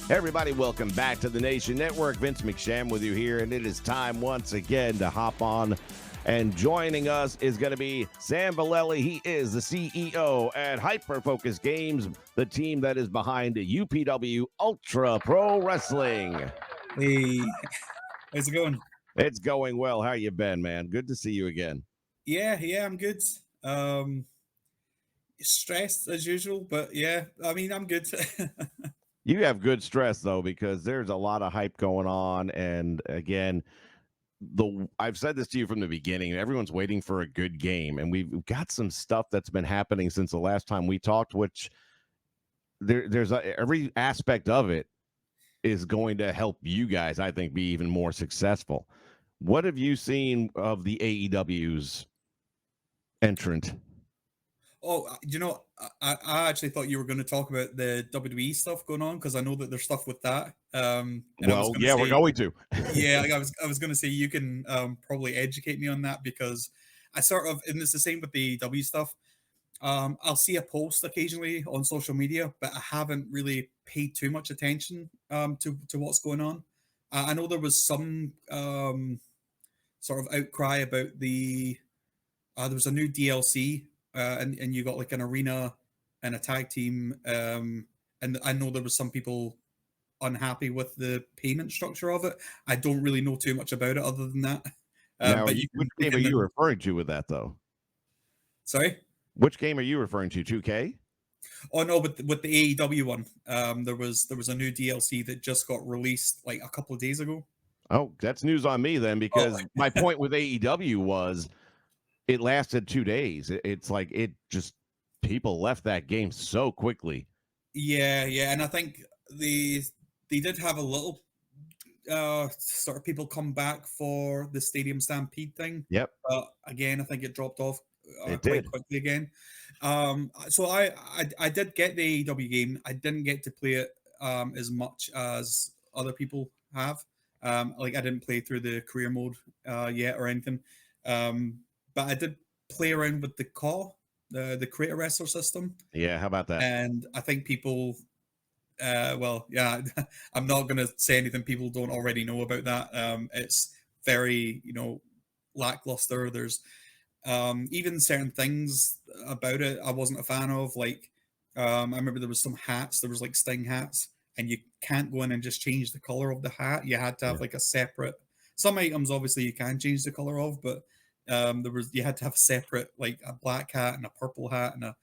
Hey everybody, welcome back to the Nation Network. Vince McSham with you here, and it is time once again to hop on. And joining us is going to be Sam Vallely. He is the CEO at Hyper Focus Games, the team that is behind UPW Ultra Pro Wrestling. Hey, how's it going? It's going well. How you been, man? Good to see you again. Yeah, I'm good. Stressed as usual, but yeah, I mean, I'm good. You have good stress though, because there's a lot of hype going on, and again, I've said this to you from the beginning. Everyone's waiting for a good game, and we've got some stuff that's been happening since the last time we talked. Which every aspect of it is going to help you guys, I think, be even more successful. What have you seen of the AEW's entrant? Oh, I actually thought you were going to talk about the WWE stuff going on because I know that there's stuff with that. And I was Well, going to yeah, we're say, going to. yeah, I was going to say you can probably educate me on that because I sort of, and it's the same with the AEW stuff. I'll see a post occasionally on social media, but I haven't really paid too much attention to what's going on. I know there was some sort of outcry about there was a new DLC, and you got like an arena and a tag team, and I know there was some people unhappy with the payment structure of it. I don't really know too much about it other than that. Now, But which you game are can you referring to with that, though? sorry. Which game are you referring to? 2K? Oh no, with the AEW one, there was a new DLC that just got released like a couple of days ago. Oh, that's news on me then, Oh, because my point with AEW was it lasted 2 days. It's like it just people left that game so quickly. yeah, and I think they did have a little sort of people come back for the Stadium Stampede thing, Yep, but again, I think it dropped off it quite did. quickly again. So I did get the AEW game. I didn't get to play it as much as other people have. Like I didn't play through the career mode yet or anything. But I did play around with the call, the creator wrestler system, Yeah, how about that? and I think people well, yeah, I'm not going to say anything people don't already know about that. It's very, lackluster. There's even certain things about it I wasn't a fan of. Like, I remember there was some hats. There was like Sting hats, and you can't go in and just change the color of the hat. You had to Yeah. have like a separate. Some items obviously you can change the color of, but you had to have a separate like a black hat and a purple hat and a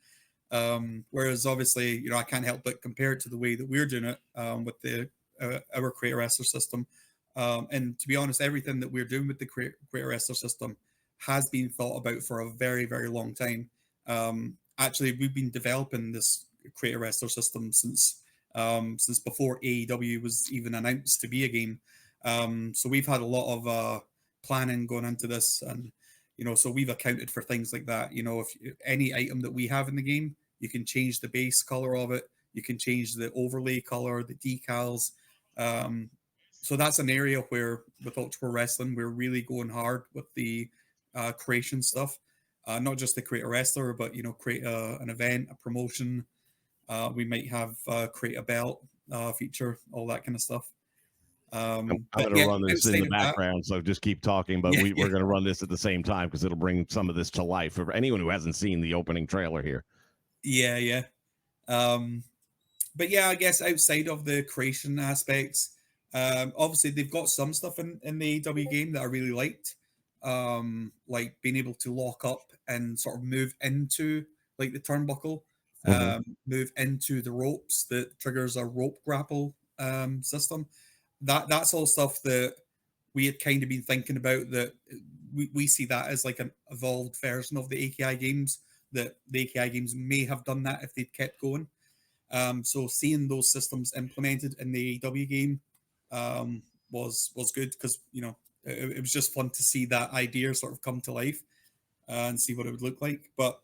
whereas obviously, I can't help but compare it to the way that we're doing it with the our creator wrestler system. And to be honest, everything that we're doing with the creator wrestler system has been thought about for a very, very long time. Actually, we've been developing this creator wrestler system since before AEW was even announced to be a game. So we've had a lot of planning going into this, and so we've accounted for things like that. If any item that we have in the game, you can change the base color of it, you can change the overlay color, the decals. um, so that's an area where with ultra wrestling we're really going hard with the creation stuff, not just to create a wrestler, but create an event, a promotion. We might have create a belt feature, all that kind of stuff. I'm But going to yeah, run this in outside the of that, background, so just keep talking. But yeah, we're going to run this at the same time because it'll bring some of this to life for anyone who hasn't seen the opening trailer here. yeah. Um, but yeah, I guess outside of the creation aspects, obviously they've got some stuff in the AEW game that I really liked, like being able to lock up and sort of move into like the turnbuckle, Mhm. move into the ropes that triggers a rope grapple system. That's all stuff that we had kind of been thinking about. That we see that as like an evolved version of the AKI games. That the AKI games may have done that if they'd kept going. So seeing those systems implemented in the AEW game was good because it was just fun to see that idea sort of come to life and see what it would look like. But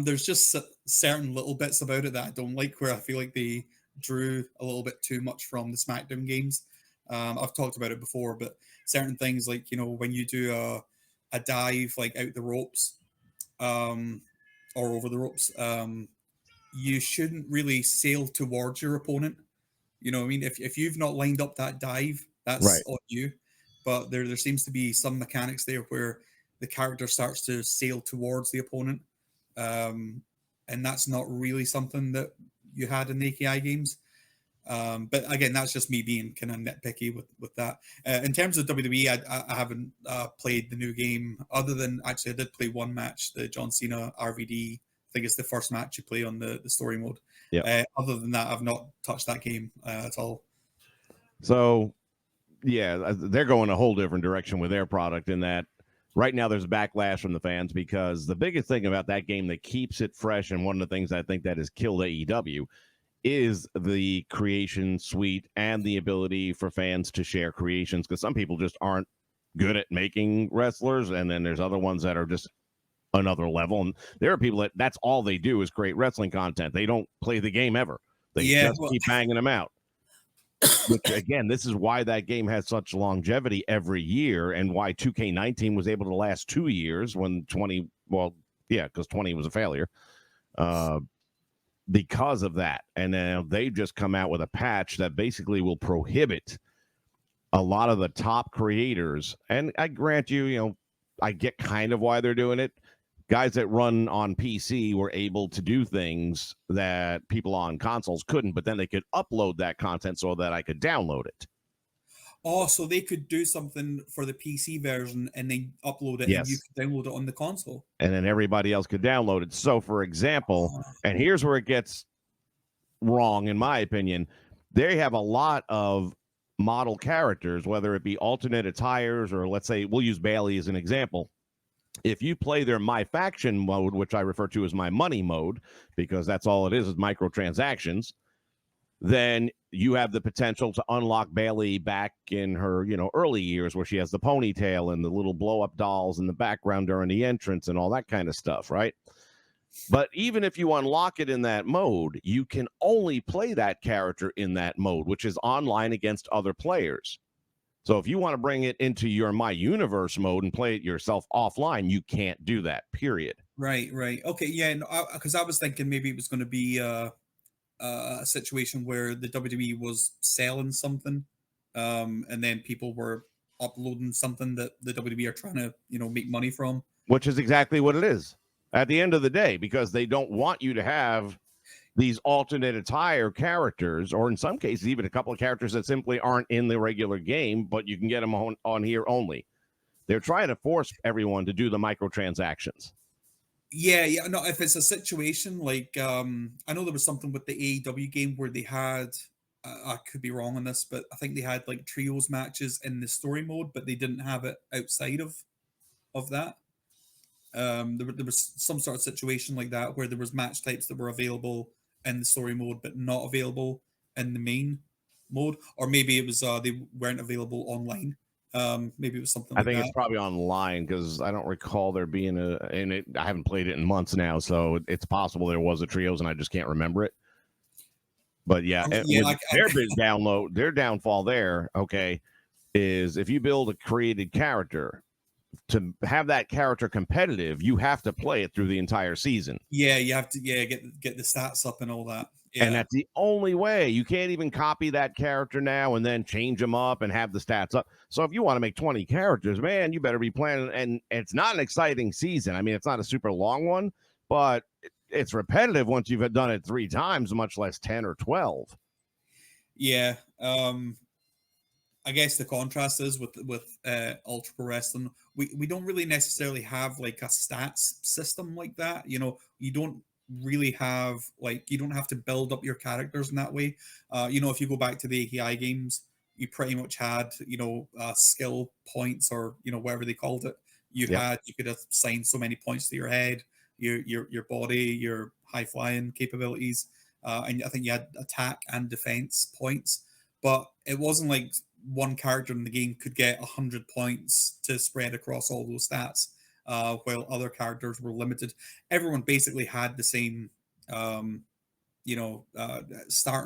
there's just certain little bits about it that I don't like, where I feel like they drew a little bit too much from the SmackDown games. I've talked about it before, but certain things like when you do a dive like out the ropes um, or over the ropes. You shouldn't really sail towards your opponent. You know what I mean? If you've not lined up that dive, that's Right. on you. But there seems to be some mechanics there where the character starts to sail towards the opponent. Um, and that's not really something that you had in the AKI games. But again, that's just me being kind of nitpicky with that. In terms of WWE, I haven't played the new game other than actually I did play one match, the John Cena RVD. I think it's the first match you play on the story mode. Yeah. Other than that, I've not touched that game at all. So, yeah, they're going a whole different direction with their product in that right now there's backlash from the fans because the biggest thing about that game that keeps it fresh, and one of the things I think that has killed AEW, is the creation suite and the ability for fans to share creations, because some people just aren't good at making wrestlers, and then there's other ones that are just another level, and there are people that's all they do is create wrestling content. They don't play the game ever. They Yeah, just well, keep banging them out, which again, this is why that game has such longevity every year, and why 2K19 was able to last 2 years when 20, well, yeah, because 20 was a failure. Because of that. And now they just come out with a patch that basically will prohibit a lot of the top creators. And I grant you, I get kind of why they're doing it. Guys that run on PC were able to do things that people on consoles couldn't, but then they could upload that content so that I could download it. oh, so they could do something for the PC version and then upload it, and you Yes. could download it on the console. And then everybody else could download it. So, for example, Oh, and here's where it gets wrong, in my opinion, they have a lot of model characters, whether it be alternate attires or, let's say, we'll use Bailey as an example. If you play their My Faction mode, which I refer to as my money mode, because that's all it is microtransactions, then you have the potential to unlock Bailey back in her, early years, where she has the ponytail and the little blow up dolls in the background during the entrance and all that kind of stuff, right? But even if you unlock it in that mode, you can only play that character in that mode, which is online against other players. So if you want to bring it into your My Universe mode and play it yourself offline, you can't do that, period. right, right. Okay, yeah, because I was thinking maybe it was going to be a situation where the WWE was selling something, and then people were uploading something that the WWE are trying to, make money from. Which is exactly what it is at the end of the day, because they don't want you to have these alternate attire characters, or in some cases, even a couple of characters that simply aren't in the regular game, but you can get them on here only. They're trying to force everyone to do the microtransactions. Yeah, yeah. No, if it's a situation like I know there was something with the AEW game where they had I could be wrong on this, but I think they had like trios matches in the story mode, but they didn't have it outside of that. There was some sort of situation like that where there was match types that were available in the story mode but not available in the main mode, or maybe it was they weren't available online. Maybe it was something I like think it's that. probably online, because I don't recall there being I haven't played it in months now, so it's possible there was a trios and I just can't remember it. But yeah, Yeah, with their big download, their downfall there, okay, is if you build a created character, to have that character competitive, you have to play it through the entire season. yeah, you have to get the stats up and all that. And Yeah. that's the only way. You can't even copy that character now and then change them up and have the stats up. So if you want to make 20 characters, man, you better be planning. And it's not an exciting season. I mean, it's not a super long one, but it's repetitive once you've done it 3 times, much less 10 or 12. Yeah. I guess the contrast is with Ultra Pro Wrestling, we don't really necessarily have like a stats system like that. You don't really have like you don't have to build up your characters in that way. If you go back to the AKI games, you pretty much had skill points, or whatever they called it. Yep. You could assign so many points to your head, your body, your high flying capabilities, and I think you had attack and defense points. But it wasn't like one character in the game could get 100 points to spread across all those stats, while other characters were limited. Everyone basically had the same, starting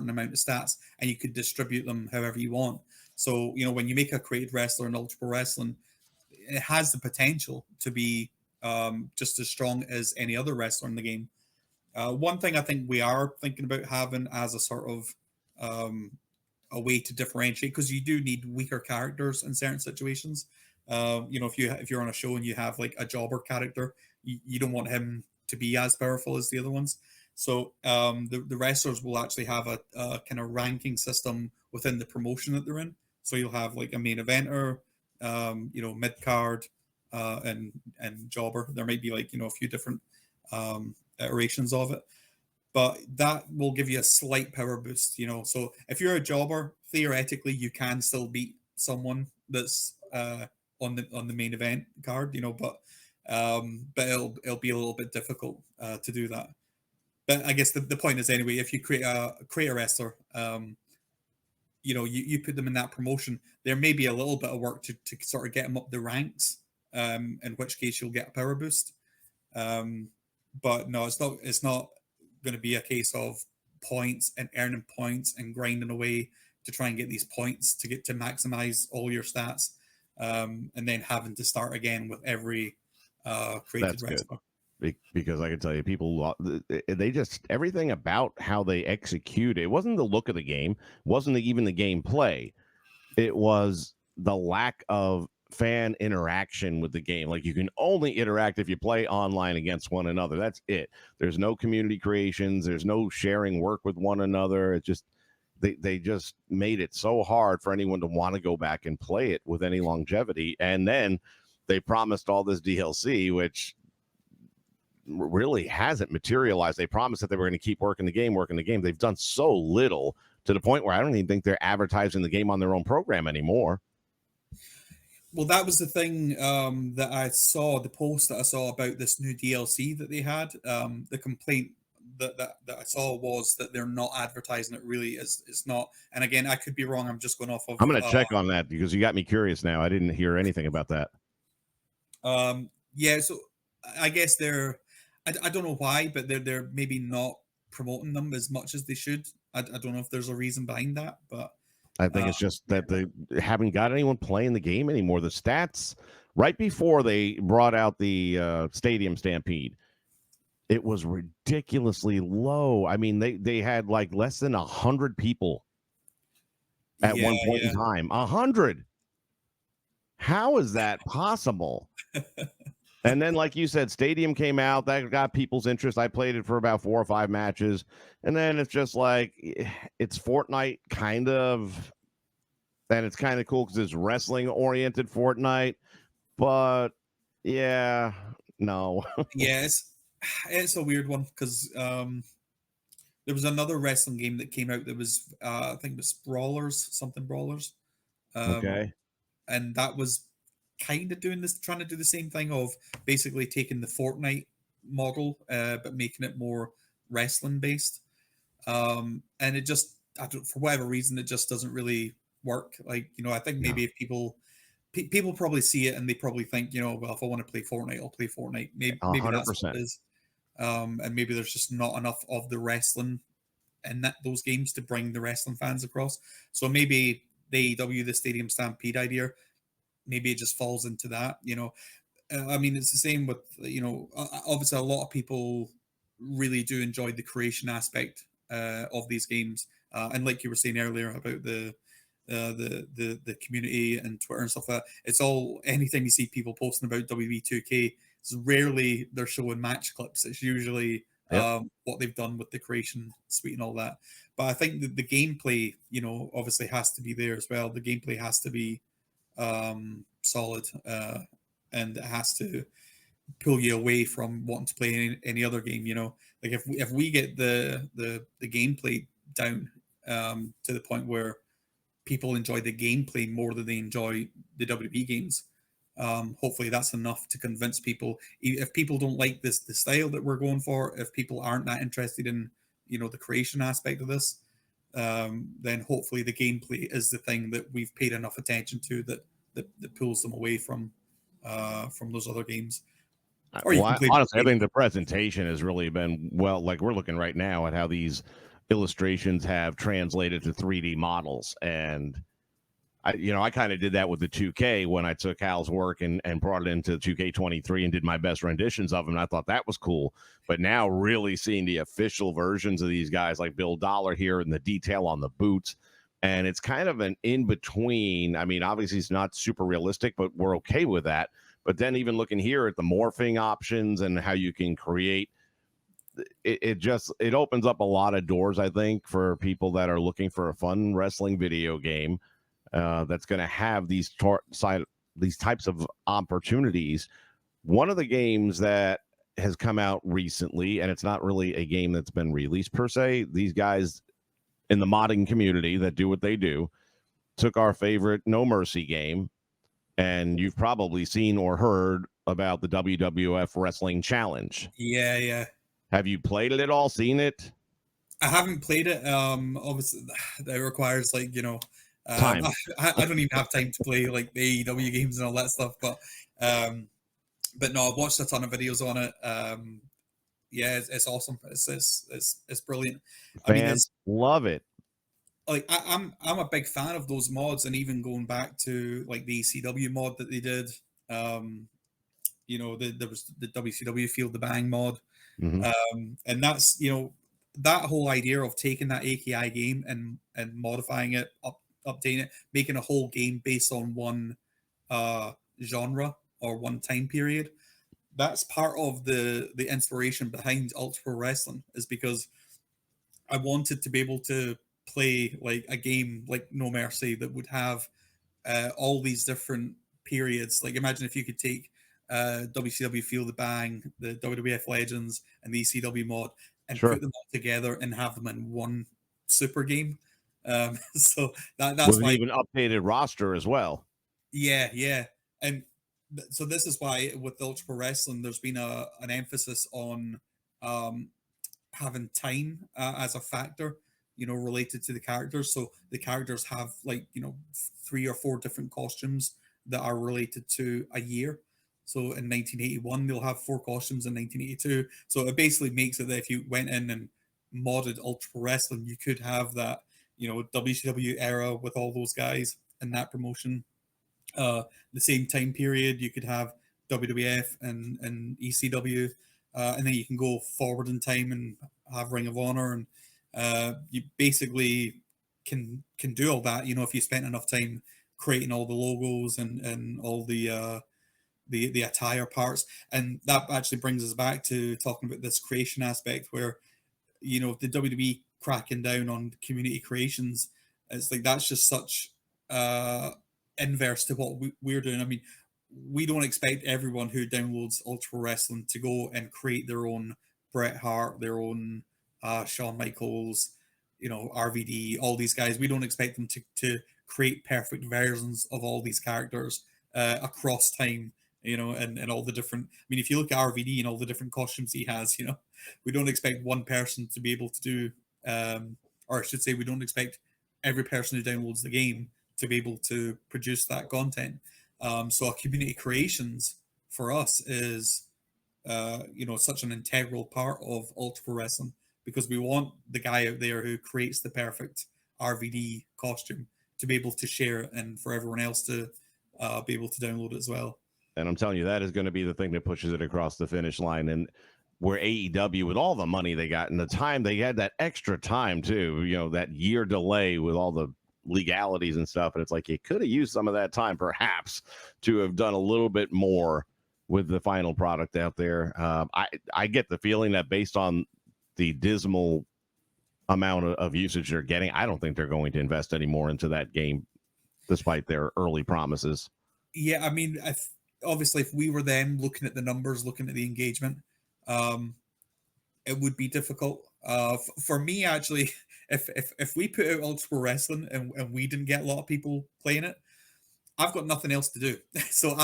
amount of stats, and you could distribute them however you want. So, when you make a created wrestler in Ultra Pro Wrestling, it has the potential to be just as strong as any other wrestler in the game. One thing I think we are thinking about having as a sort of a way to differentiate, because you do need weaker characters in certain situations. If you're on a show and you have like a jobber character, you don't want him to be as powerful as the other ones. So the wrestlers will actually have a kind of ranking system within the promotion that they're in. So you'll have like a main eventer, mid card, and jobber. There might be like a few different iterations of it, but that will give you a slight power boost. So if you're a jobber, theoretically you can still beat someone that's on the main event card. But it'll be a little bit difficult to do that. But I guess the point is, anyway, if you create a wrestler, you put them in that promotion, there may be a little bit of work to sort of get them up the ranks, in which case you'll get a power boost. But no, it's not going to be a case of points and earning points and grinding away to try and get these points to maximize all your stats, and then having to start again with every created wrestler. Because I can tell you, people, they just, everything about how they execute it wasn't the look of the game, wasn't even the gameplay. It was the lack of fan interaction with the game. Like, you can only interact if you play online against one another. That's it. There's no community creations. There's no sharing work with one another. It's just, they just made it so hard for anyone to want to go back and play it with any longevity. And then they promised all this DLC, which really hasn't materialized. They promised that they were going to keep working the game. They've done so little, to the point where I don't even think they're advertising the game on their own program anymore. Well, that was the thing that I saw, the post that I saw about this new DLC that they had. The complaint that I saw was that they're not advertising it. Really, it's not. And again, I could be wrong. I'm just going off of. I'm going to check on that, because you got me curious now. I didn't hear anything about that. Yeah, so I guess I don't know why, but they're maybe not promoting them as much as they should. I don't know if there's a reason behind that, but I think it's just that they haven't got anyone playing the game anymore. The stats, right before they brought out the Stadium Stampede, it was ridiculously low. I mean, they had like less than 100 people at one point in time. 100. How is that possible? And then, like you said, Stadium came out. That got people's interest. I played it for about 4 or 5 matches. And then it's just like, it's Fortnite kind of. And it's kind of cool because it's wrestling-oriented Fortnite. But, yeah, no. Yeah, it's a weird one, because there was another wrestling game that came out that was, I think it was Brawlers. Okay. And that was kind of trying to do the same thing of basically taking the Fortnite model, but making it more wrestling based. And it just, for whatever reason, it just doesn't really work. Like, I think maybe if people probably see it and they probably think, well, if I want to play Fortnite, I'll play Fortnite. Maybe 100%. That's what it is. And maybe there's just not enough of the wrestling in those games to bring the wrestling fans across. So maybe the AEW, the Stadium Stampede idea, maybe it just falls into that. I mean, it's the same with, obviously a lot of people really do enjoy the creation aspect of these games, and like you were saying earlier about the community and Twitter and stuff like that, it's all, anytime you see people posting about WWE 2K, it's rarely they're showing match clips. It's usually what they've done with the creation suite and all that. But I think that the gameplay, obviously has to be there as well. The gameplay has to be solid, and it has to pull you away from wanting to play any other game. Like if we get the gameplay down to the point where people enjoy the gameplay more than they enjoy the WWE games, hopefully that's enough to convince people. If people don't like the style that we're going for, if people aren't that interested in the creation aspect of this, then hopefully the gameplay is the thing that we've paid enough attention to that pulls them away from those other games. Honestly, I think the presentation has really been, well, like we're looking right now at how these illustrations have translated to 3D models. And I kind of did that with the 2K when I took Hal's work and brought it into 2K23 and did my best renditions of them. And I thought that was cool. But now really seeing the official versions of these guys like Bill Dollar here and the detail on the boots And it's kind of an in between. I mean, obviously, it's not super realistic, but we're okay with that. But then, even looking here at the morphing options and how you can create, it opens up a lot of doors, I think, for people that are looking for a fun wrestling video game that's going to have these types of opportunities. One of the games that has come out recently, and it's not really a game that's been released per se. These guys in the modding community that do what they do took our favorite No Mercy game, and you've probably seen or heard about the WWF Wrestling Challenge. Yeah, yeah. Have you played it at all? Seen it? I haven't played it. Obviously, that requires like Time. I don't even have time to play like the AEW games and all that stuff. Um, but no, I've watched a ton of videos on it. Yeah, it's awesome. It's brilliant. I mean, Fans there's love it. like I'm a big fan of those mods, and even going back to like the ECW mod that they did. Um, there was the WCW Field the Bang mod. Mm-hmm. And that's that whole idea of taking that AKI game and modifying it, updating it, making a whole game based on one genre or one time period. That's part of the inspiration behind Ultra Pro Wrestling, is because I wanted to be able to play like a game like No Mercy that would have all these different periods. Like, imagine if you could take WCW Feel the Bang, the WWF Legends, and the ECW mod, and Sure. put them all together and have them in one super game. So that's With an why, even updated roster as well. yeah, yeah, and so this is why with Ultra Pro Wrestling, there's been an emphasis on um, having time as a factor, related to the characters. So the characters have like, 3 or 4 different costumes that are related to a year. So in 1981, they'll have 4 costumes in 1982. So it basically makes it that if you went in and modded Ultra Pro Wrestling, you could have that, WCW era with all those guys in that promotion. The same time period, you could have WWF and ECW, and then you can go forward in time and have Ring of Honor, and you basically can do all that. If you spent enough time creating all the logos and all the attire parts, and that actually brings us back to talking about this creation aspect, where the WWE cracking down on community creations. It's like that's just such inverse to what we're doing. I mean, we don't expect everyone who downloads Ultra Wrestling to go and create their own Bret Hart, their own Shawn Michaels, RVD, all these guys. We don't expect them to create perfect versions of all these characters across time, and all the different. I mean, if you look at RVD and all the different costumes he has, we don't expect one person to be able to do, or I should say, we don't expect every person who downloads the game to be able to produce that content. So, community creations for us is, such an integral part of Ultra Pro Wrestling, because we want the guy out there who creates the perfect RVD costume to be able to share it, and for everyone else to be able to download it as well. And I'm telling you, that is going to be the thing that pushes it across the finish line. And where AEW, with all the money they got and the time, they had that extra time too, that year delay with all the legalities and stuff. And it's like you could have used some of that time perhaps to have done a little bit more with the final product out there. I get the feeling that based on the dismal amount of usage they're getting, I don't think they're going to invest any more into that game, despite their early promises. Yeah, I mean, obviously, if we were them looking at the numbers, looking at the engagement, it would be difficult. For me, actually, if we put out Ultra Pro Wrestling and we didn't get a lot of people playing it, I've got nothing else to do. So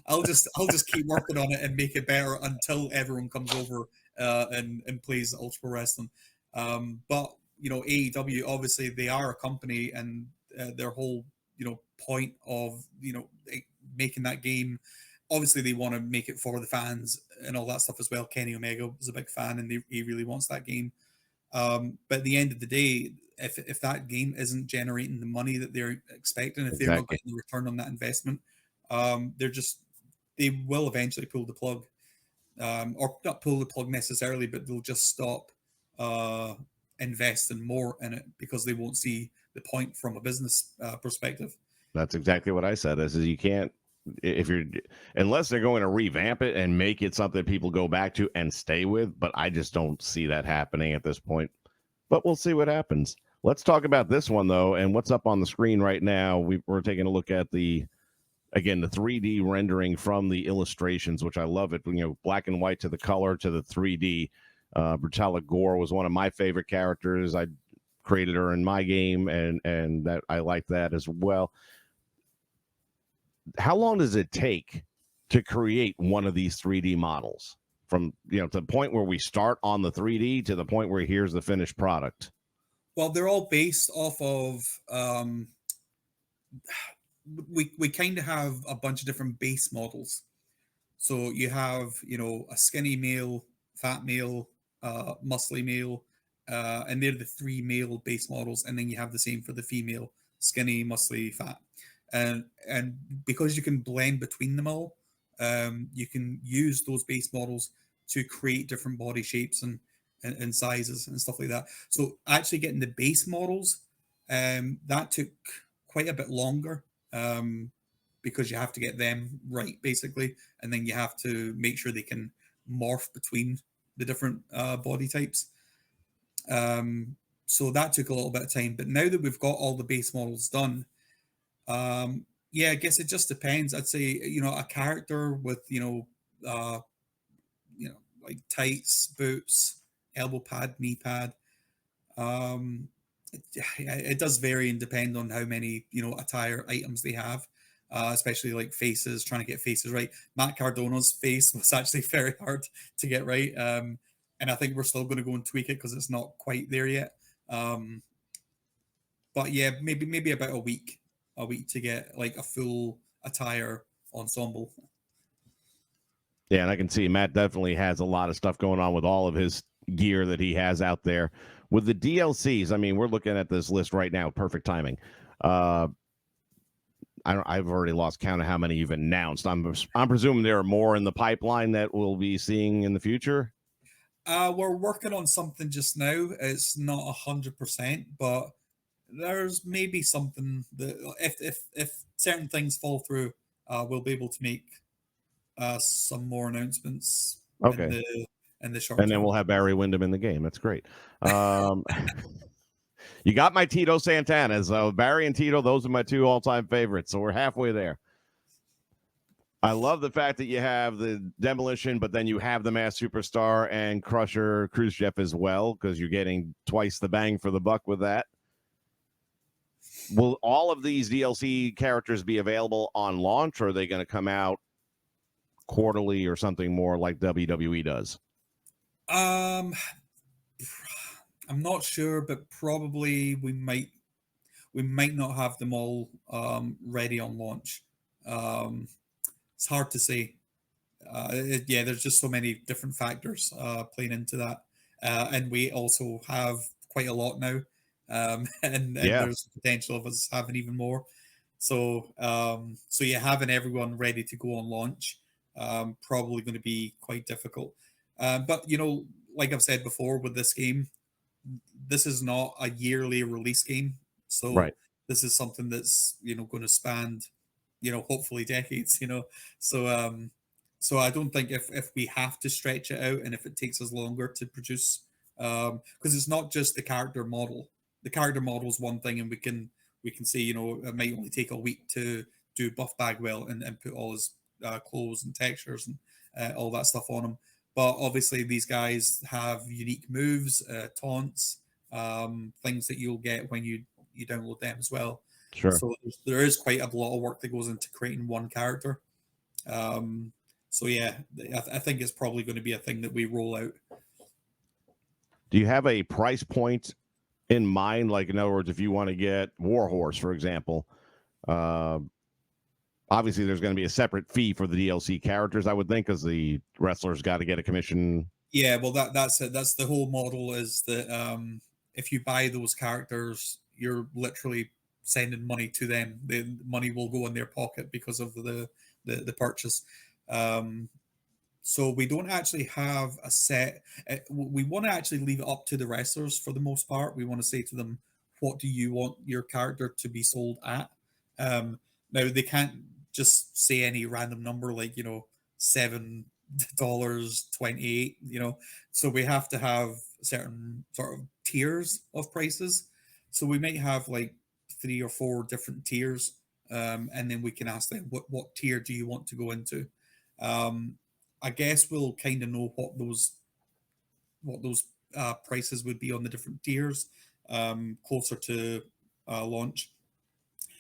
I'll just keep working on it and make it better until everyone comes over and plays Ultra Pro Wrestling. But AEW, obviously they are a company, and their whole point of making that game, obviously they want to make it for the fans and all that stuff as well. Kenny Omega was a big fan, and he really wants that game. But at the end of the day, if that game isn't generating the money that they're expecting, if they're not Exactly. getting the return on that investment, they will eventually pull the plug, or not pull the plug necessarily, but they'll just stop investing more in it, because they won't see the point from a business perspective. That's exactly what I said. I said you can't, if you're, unless they're going to revamp it and make it something people go back to and stay with. But I just don't see that happening at this point. But we'll see what happens. Let's talk about this one though, and what's up on the screen right now. We're taking a look at the 3D rendering from the illustrations, which I love it. Black and white to the color to the 3D. Brutella Gore was one of my favorite characters. I created her in my game, and that I like that as well. How long does it take to create one of these 3D models from to the point where we start on the 3D to the point where here's the finished product? Well, they're all based off of we kind of have a bunch of different base models. So you have a skinny male, fat male, muscly male, and they're the three male base models, and then you have the same for the female: skinny, muscly, fat. And because you can blend between them all, you can use those base models to create different body shapes and sizes and stuff like that. So actually getting the base models, that took quite a bit longer, because you have to get them right, basically, and then you have to make sure they can morph between the different body types. So that took a little bit of time. But now that we've got all the base models done, yeah, I guess it just depends. I'd say a character with like tights, boots, elbow pad, knee pad. It does vary and depend on how many attire items they have, especially like faces. Trying to get faces right. Matt Cardona's face was actually very hard to get right, and I think we're still going to go and tweak it because it's not quite there yet. But yeah, maybe about a week to get like a full attire ensemble. Yeah, and I can see Matt definitely has a lot of stuff going on with all of his gear that he has out there. With the DLCs, I mean, we're looking at this list right now. Perfect timing. I've already lost count of how many you've announced. I'm presuming there are more in the pipeline that we'll be seeing in the future. We're working on something just now. It's not 100%, but there's maybe something that if certain things fall through, we'll be able to make some more announcements Okay. in the short And term. then we'll have Barry Windham in the game. That's great. You got my Tito Santana. So Barry and Tito, those are my two all-time favorites. So we're halfway there. I love the fact that you have the Demolition, but then you have the Masked Superstar and Crusher Khrushchev as well, because you're getting twice the bang for the buck with that. Will all of these DLC characters be available on launch, or are they going to come out quarterly or something more like WWE does? I'm not sure, but probably we might not have them all ready on launch. It's hard to say. Yeah, there's just so many different factors playing into that, and we also have quite a lot now, and there's potential of us having even more. So yeah, having everyone ready to go on launch, probably going to be quite difficult. But like I've said before, with this game, this is not a yearly release game, so Right. this is something that's going to span, hopefully decades. So I don't think if we have to stretch it out and if it takes us longer to produce, because it's not just the character model. The character model is one thing, and we can say it might only take a week to do Buff Bagwell and put all his clothes and textures and all that stuff on him. But obviously, these guys have unique moves, taunts, things that you'll get when you download them as well. Sure. So there is quite a lot of work that goes into creating one character. So yeah, I think it's probably going to be a thing that we roll out. Do you have a price point in mind? Like, in other words, if you want to get Warhorse, for example, obviously there's going to be a separate fee for the DLC characters, I would think, because the wrestlers got to get a commission. Yeah, well, that's it. That's the whole model, is that if you buy those characters, you're literally sending money to them. The money will go in their pocket because of the purchase. So we don't actually have a set. We want to actually leave it up to the wrestlers for the most part. We want to say to them what do you want your character to be sold at. Now they can't just say any random number like $7.28. So we have to have certain sort of tiers of prices. So we might have like 3 or 4 different tiers, and then we can ask them what tier do you want to go into. Um, I guess we'll kind of know what those prices would be on the different tiers closer to launch.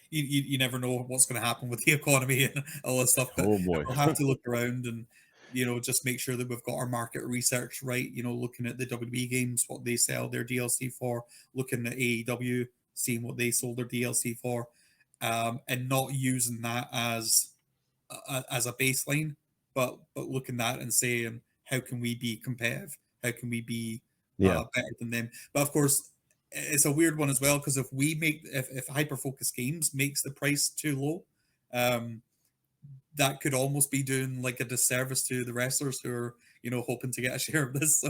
You never know what's going to happen with the economy and all this stuff, but Oh boy. we'll have to look around and just make sure that we've got our market research right. Looking at the WWE games, what they sell their DLC for, looking at AEW, seeing what they sold their DLC for, and not using that as a baseline, but looking at and saying how can we be competitive? How can we be Yeah. better than them? But of course, it's a weird one as well because if Hyper Focus Games makes the price too low, um, that could almost be doing like a disservice to the wrestlers who are hoping to get a share of this.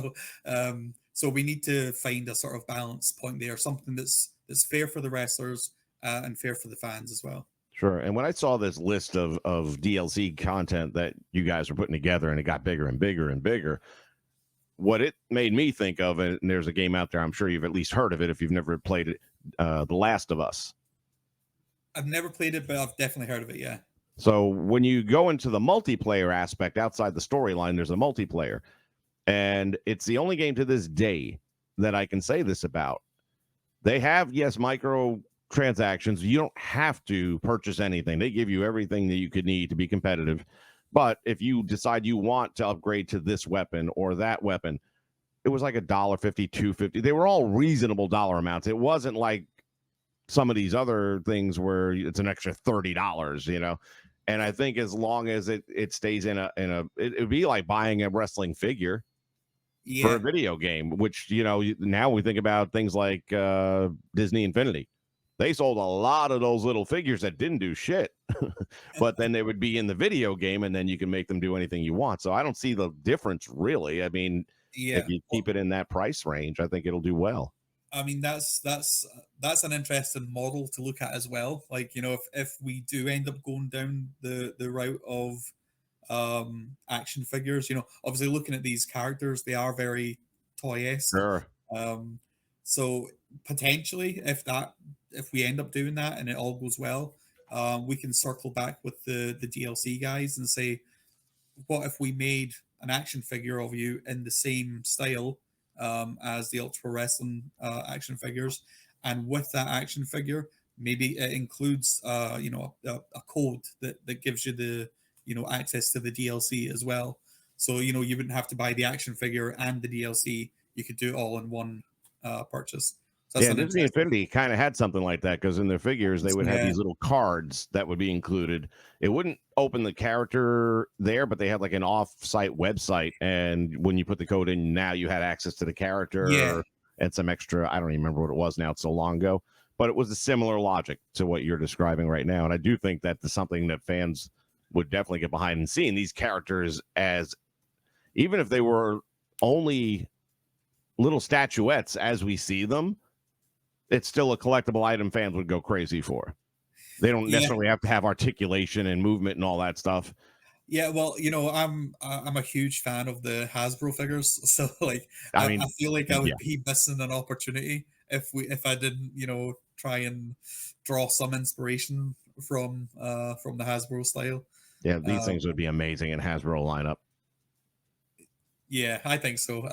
So we need to find a sort of balance point there, something that's fair for the wrestlers and fair for the fans as well. Sure. And when I saw this list of DLC content that you guys were putting together, and it got bigger and bigger and bigger, what it made me think of, and there's a game out there, I'm sure you've at least heard of it if you've never played it, The Last of Us. I've never played it, but I've definitely heard of it, yeah. So when you go into the multiplayer aspect outside the storyline, there's a multiplayer. And it's the only game to this day that I can say this about. They have, yes, micro transactions. You don't have to purchase anything. They give you everything that you could need to be competitive. But if you decide you want to upgrade to this weapon or that weapon, it was like $1.50, $2.50. They were all reasonable dollar amounts. It wasn't like some of these other things where it's an extra $30. And I think as long as it stays it would be like buying a wrestling figure for a video game, which now we think about things like Disney Infinity. They sold a lot of those little figures that didn't do shit, but then they would be in the video game, and then you can make them do anything you want. So I don't see the difference really. I mean, if you keep it in that price range, I think it'll do well. I mean, that's an interesting model to look at as well. Like, if we do end up going down the route of action figures, obviously looking at these characters, they are very toy-esque. Sure. So potentially, if we end up doing that and it all goes well, we can circle back with the DLC guys and say, what if we made an action figure of you in the same style as the Ultra Pro Wrestling action figures, and with that action figure, maybe it includes a code that gives you the access to the DLC as well. So you wouldn't have to buy the action figure and the DLC. You could do it all in one purchase. So Disney Infinity kind of had something like that because in their figures they would have these little cards that would be included. It wouldn't open the character there, but they had like an off-site website, and when you put the code in, now you had access to the character and some extra. I don't even remember what it was now; it's so long ago, but it was a similar logic to what you're describing right now, and I do think that's something that fans would definitely get behind, and seeing these characters as, even if they were only little statuettes as we see them, it's still a collectible item fans would go crazy for. They don't necessarily have to have articulation and movement and all that stuff. Yeah, well, I'm a huge fan of the Hasbro figures, so like I feel like I would be missing an opportunity if I didn't try and draw some inspiration from the Hasbro style. Yeah, these things would be amazing in Hasbro lineup. Yeah, I think so.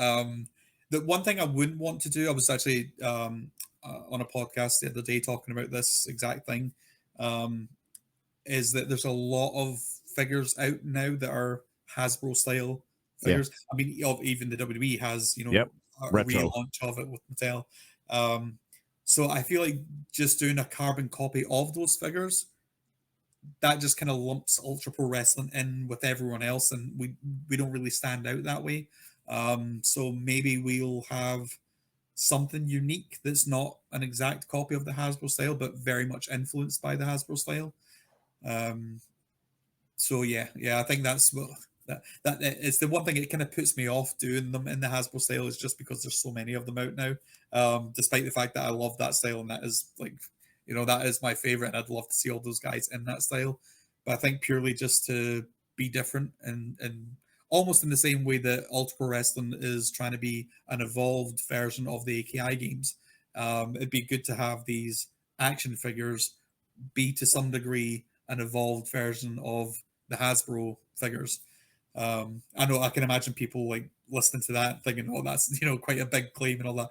The one thing I wouldn't want to do, I was actually on a podcast the other day talking about this exact thing, is that there's a lot of figures out now that are Hasbro style figures. I mean, even the WWE has a relaunch of it with Mattel. So I feel like just doing a carbon copy of those figures, that just kind of lumps Ultra Pro Wrestling in with everyone else, and we don't really stand out that way. So maybe we'll have something unique that's not an exact copy of the Hasbro style, but very much influenced by the Hasbro style. So I think that's That it's the one thing it kind of puts me off doing them in the Hasbro style is just because there's so many of them out now. Despite the fact that I love that style and that is like, that is my favorite, and I'd love to see all those guys in that style. But I think purely just to be different and almost in the same way that Ultra Pro Wrestling is trying to be an evolved version of the AKI games, it'd be good to have these action figures be to some degree an evolved version of the Hasbro figures. I know I can imagine people like listening to that thinking, "Oh, that's quite a big claim and all that."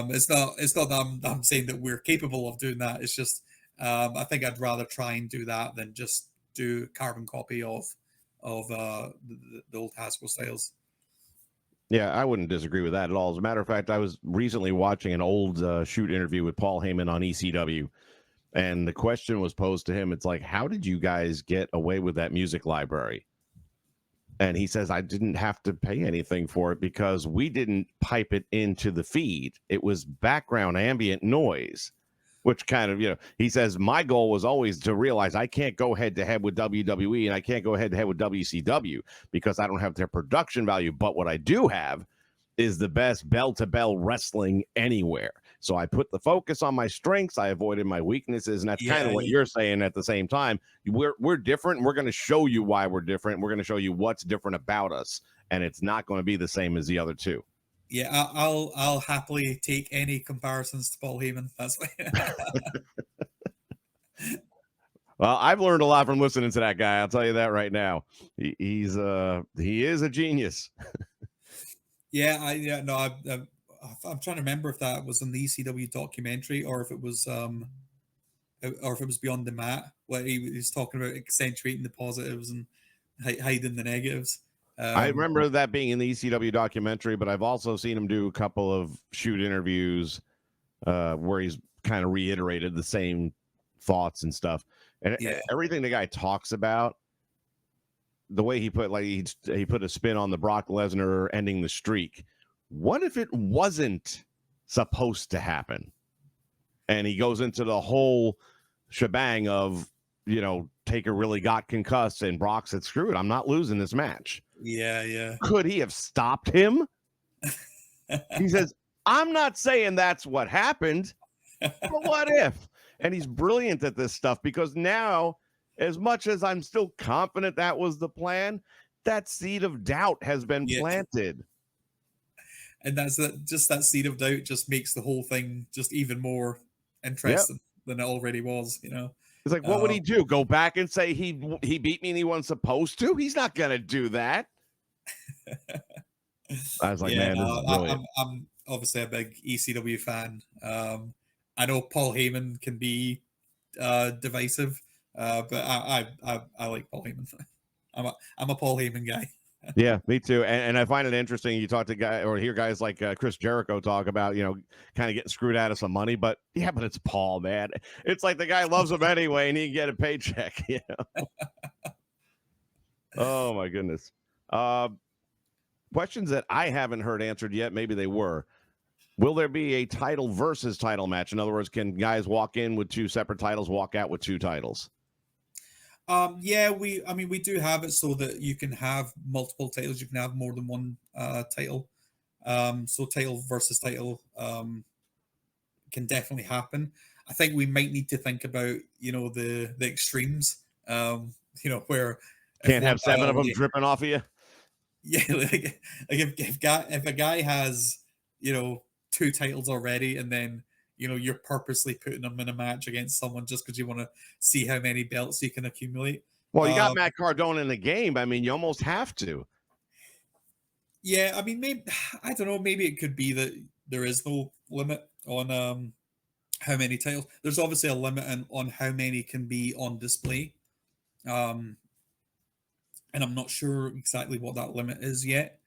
It's not that I'm saying that we're capable of doing that. It's just I think I'd rather try and do that than just do carbon copy of the old Hasbro styles. Yeah, I wouldn't disagree with that at all. As a matter of fact, I was recently watching an old shoot interview with Paul Heyman on ECW, and the question was posed to him. It's like, how did you guys get away with that music library? And he says, I didn't have to pay anything for it because we didn't pipe it into the feed. It was background ambient noise, which kind of, he says, my goal was always to realize I can't go head to head with WWE and I can't go head to head with WCW because I don't have their production value. But what I do have is the best bell-to-bell wrestling anywhere. So I put the focus on my strengths. I avoided my weaknesses. And that's kind of what you're saying at the same time. We're different. And we're going to show you why we're different. We're going to show you what's different about us. And it's not going to be the same as the other two. Yeah, I'll happily take any comparisons to Paul Heyman. That's fine. Well, I've learned a lot from listening to that guy. I'll tell you that right now. He is a genius. I'm trying to remember if that was in the ECW documentary or if it was Beyond the Mat, where he was talking about accentuating the positives and hiding the negatives. I remember that being in the ECW documentary, but I've also seen him do a couple of shoot interviews where he's kind of reiterated the same thoughts and stuff. And everything the guy talks about, the way he put, like he put a spin on the Brock Lesnar ending the streak. What if it wasn't supposed to happen? And he goes into the whole shebang of, Taker really got concussed and Brock said, screw it, I'm not losing this match. Yeah. Could he have stopped him? He says, I'm not saying that's what happened, but what if? And he's brilliant at this stuff because now, as much as I'm still confident that was the plan, that seed of doubt has been planted. And that seed of doubt just makes the whole thing just even more interesting than it already was, It's like, what would he do? Go back and say he beat me and he wasn't supposed to? He's not going to do that. I was like, man, this is brilliant. I'm obviously a big ECW fan. I know Paul Heyman can be divisive, but I like Paul Heyman. I'm a Paul Heyman guy. Yeah, me too. And I find it interesting. You talk to hear guys like Chris Jericho talk about, kind of getting screwed out of some money. But it's Paul, man. It's like the guy loves him anyway, and he can get a paycheck. Oh my goodness. Questions that I haven't heard answered yet. Maybe they were. Will there be a title versus title match? In other words, can guys walk in with two separate titles, walk out with two titles? We do have it so that you can have multiple titles. You can have more than one title. So title versus title can definitely happen. I think we might need to think about, the extremes. Where can't have seven of them dripping off of you. Yeah, like if a guy has, two titles already, and then you're purposely putting them in a match against someone just because you want to see how many belts you can accumulate. Well, you got Matt Cardona in the game. You almost have to. Yeah, maybe I don't know. Maybe it could be that there is no limit on how many titles. There's obviously a limit on how many can be on display, and I'm not sure exactly what that limit is yet.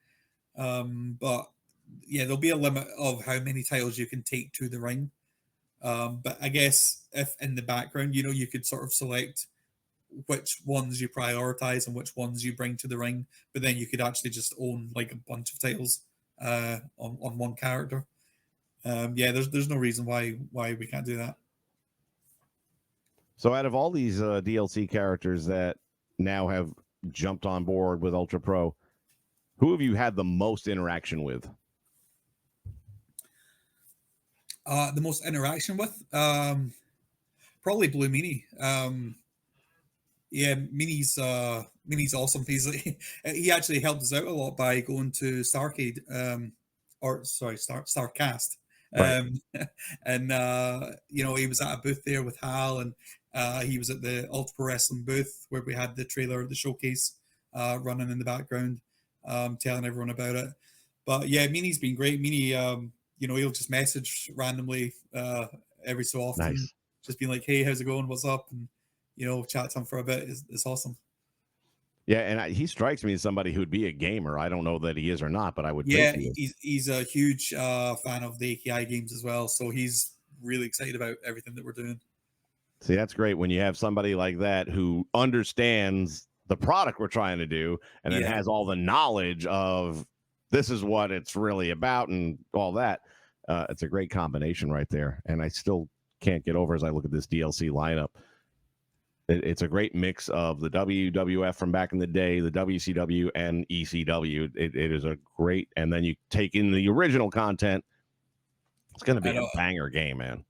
But yeah, there'll be a limit of how many titles you can take to the ring. But I guess if in the background, you could sort of select which ones you prioritize and which ones you bring to the ring, but then you could actually just own like a bunch of titles on one character. There's no reason why we can't do that. So out of all these DLC characters that now have jumped on board with Ultra Pro, who have you had the most interaction with? The most interaction with, probably Blue Meanie. Yeah, Mini's awesome. He actually helped us out a lot by going to Starcade, or sorry, Starcast, Right. and he was at a booth there with Hal, and he was at the Ultra Pro Wrestling booth where we had the trailer, the showcase, running in the background, telling everyone about it. But yeah, Mini's been great. Mini, he'll just message randomly every so often, Nice. just being like, "Hey, how's it going? What's up?" And chat to him for a bit. It's awesome. Yeah, and he strikes me as somebody who'd be a gamer. I don't know that he is or not, but I would think Yeah, he is. he's a huge fan of the AKI games as well, so he's really excited about everything that we're doing. See, that's great when you have somebody like that who understands the product we're trying to do and then Yeah, has all the knowledge of this is what it's really about and all that. It's a great combination right there. And I still can't get over as I look at this DLC lineup. It's a great mix of the WWF from back in the day, the WCW and ECW. It is a great, and then you take in the original content. It's going to I be a know. banger game, man.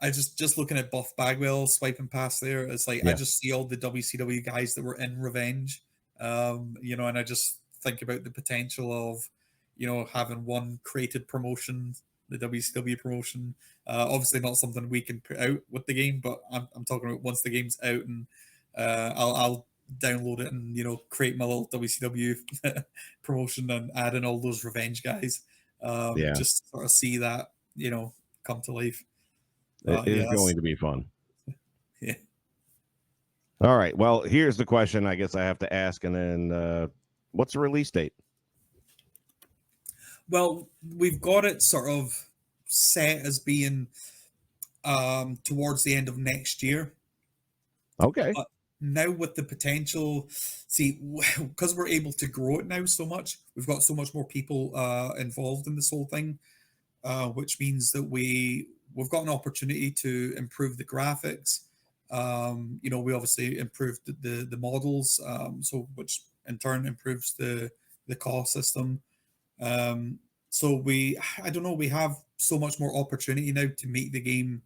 I just looking at Buff Bagwell swiping past there. It's like I Yeah. just see all the WCW guys that were in Revenge, and I just think about the potential of, having one created promotion, the WCW promotion. Obviously, not something we can put out with the game, but I'm talking about once the game's out, and I'll download it and create my little WCW promotion and add in all those Revenge guys. Yeah. Just sort of see that come to life. It Yeah, is going to be fun. yeah. All right. Well, here's the question I guess I have to ask. And then what's the release date? Well, we've got it sort of set as being towards the end of next year. Okay. But now with the potential, see, because we're able to grow it now so much, we've got so much more people involved in this whole thing, which means that we've got an opportunity to improve the graphics. We obviously improved the models, so which in turn improves the cost system. So I don't know, we have so much more opportunity now to make the game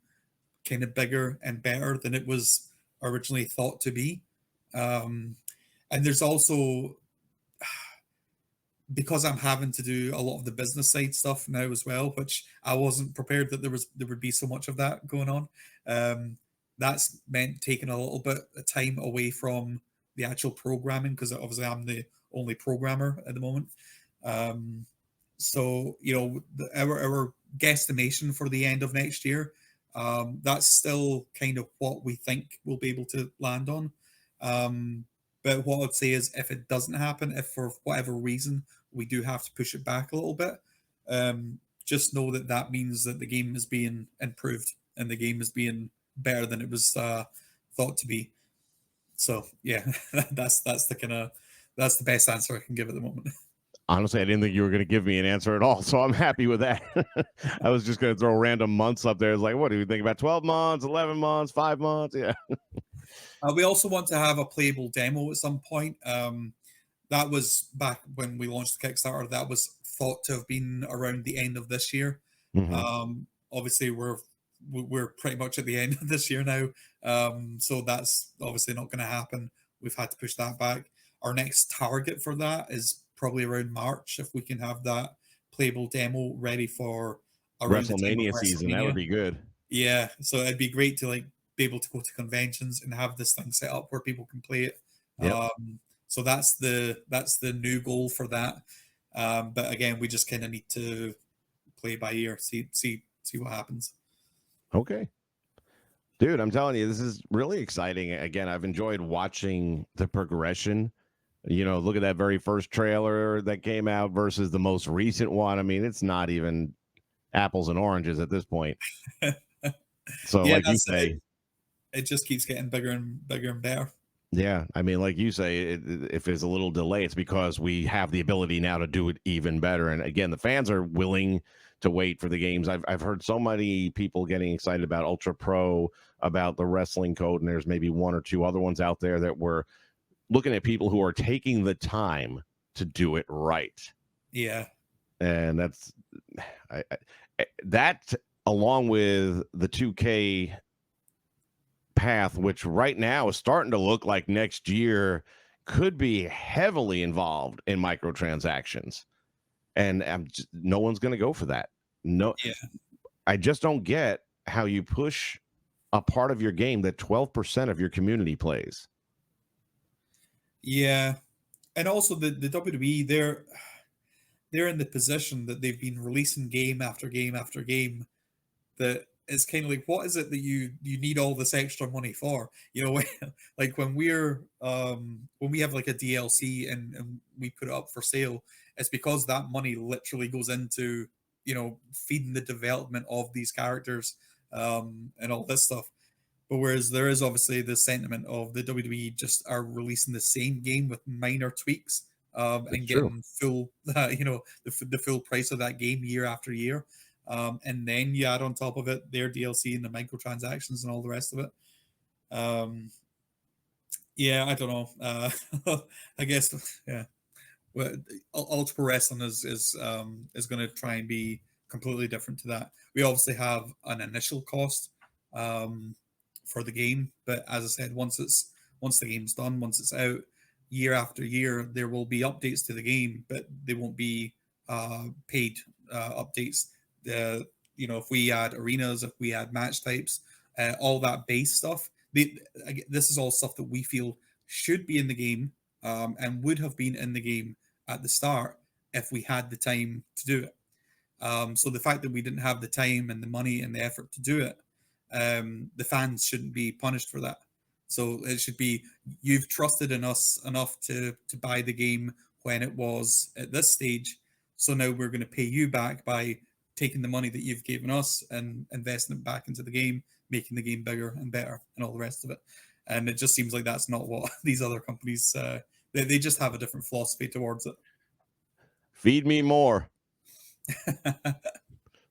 kind of bigger and better than it was originally thought to be. And there's also, because I'm having to do a lot of the business side stuff now as well, which I wasn't prepared that there would be so much of that going on. That's meant taking a little bit of time away from the actual programming, because obviously I'm the only programmer at the moment. So our guesstimation for the end of next year, that's still kind of what we think we'll be able to land on. But what I'd say is, if it doesn't happen, if for whatever reason we do have to push it back a little bit, just know that means that the game is being improved and the game is being better than it was thought to be. So yeah, that's the best answer I can give at the moment. Honestly, I didn't think you were going to give me an answer at all, so I'm happy with that. I was just going to throw random months up there. It's like, what do you think about 12 months, 11 months, 5 months? Yeah. We also want to have a playable demo at some point. That was back when we launched the Kickstarter. That was thought to have been around the end of this year. Obviously, we're pretty much at the end of this year now, so that's obviously not going to happen. We've had to push that back. Our next target for that is probably around March, if we can have that playable demo ready for around the time of WrestleMania season. That would be good. Yeah, so it'd be great to be able to go to conventions and have this thing set up where people can play it. Yep. So that's the new goal for that. But again, we just kind of need to play by ear, see what happens. Okay. Dude, I'm telling you, this is really exciting. Again, I've enjoyed watching the progression. Look at that very first trailer that came out versus the most recent one. I mean, it's not even apples and oranges at this point. So, Yeah, like you say, it just keeps getting bigger and bigger and better. yeah, I mean, like you say, if there's a little delay, it's because we have the ability now to do it even better. And again, the fans are willing to wait for the games. I've heard so many people getting excited about Ultra Pro, about the wrestling code, and there's maybe one or two other ones out there that were looking at people who are taking the time to do it right. Yeah. And that's that, along with the 2K path, which right now is starting to look like next year could be heavily involved in microtransactions. And no one's going to go for that. No, Yeah. I just don't get how you push a part of your game that 12% of your community plays. Yeah. And also the WWE, they're in the position that they've been releasing game after game after game, that it's kind of like, what is it that you need all this extra money for? You know, like when we have like a DLC and we put it up for sale, it's because that money literally goes into, you know, feeding the development of these characters, and all this stuff. But whereas there is obviously the sentiment of the WWE just are releasing the same game with minor tweaks, and True. getting full, you know, the full price of that game year after year. And then you add on top of it their DLC and the microtransactions and all the rest of it. Um, yeah, I don't know. I guess, yeah. Well, Ultra Pro Wrestling is going to try and be completely different to that. We obviously have an initial cost, um, for the game, but as I said, once the game's done, once it's out, year after year, there will be updates to the game, but they won't be paid updates. The You know, if we add arenas, if we add match types, all that base stuff, this is all stuff that we feel should be in the game, and would have been in the game at the start if we had the time to do it. So the fact that we didn't have the time and the money and the effort to do it, the fans shouldn't be punished for that. So it should be, you've trusted in us enough to buy the game when it was at this stage. So now we're going to pay you back by taking the money that you've given us and investing it back into the game, making the game bigger and better, and all the rest of it. And it just seems like that's not what these other companies. They just have a different philosophy towards it. Feed me more.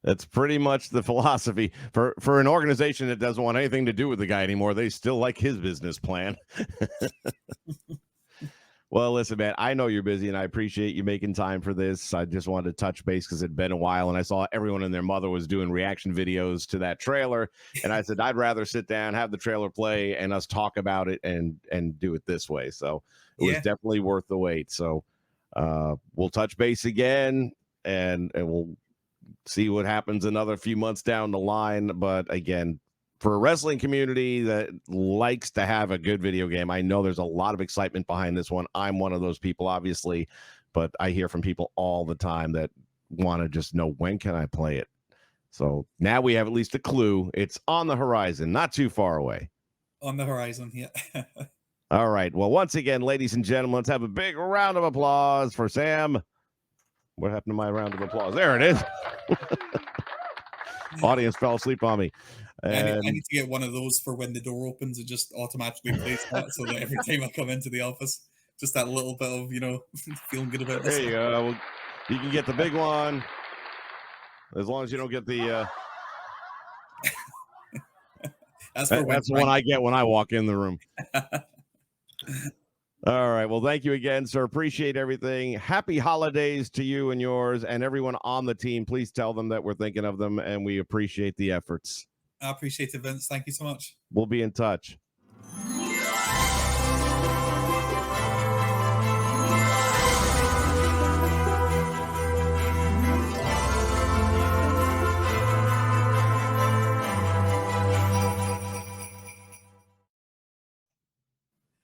That's pretty much the philosophy for an organization that doesn't want anything to do with the guy anymore. They still like his business plan. Well, listen, man, I know you're busy and I appreciate you making time for this. I just wanted to touch base because it'd been a while and I saw everyone and their mother was doing reaction videos to that trailer. And I said, I'd rather sit down, have the trailer play, and us talk about it and do it this way. So it was definitely worth the wait. So we'll touch base again and we'll see what happens another few months down the line. But again, for a wrestling community that likes to have a good video game, I know there's a lot of excitement behind this one. I'm one of those people, obviously, but I hear from people all the time that want to just know, when can I play it? So now we have at least a clue. It's on the horizon, not too far away. On the horizon, yeah. All right. Well, once again, ladies and gentlemen, let's have a big round of applause for Sam. What happened to my round of applause? There it is. Audience fell asleep on me. And I need to get one of those for when the door opens. It just automatically plays that, so that every time I come into the office, just that little bit of, you know, feeling good about this. There you go. You can get the big one, as long as you don't get the. That's the one I get when I walk in the room. All right. Well, thank you again, sir. Appreciate everything. Happy holidays to you and yours and everyone on the team. Please tell them that we're thinking of them and we appreciate the efforts. I appreciate it, Vince. Thank you so much. We'll be in touch.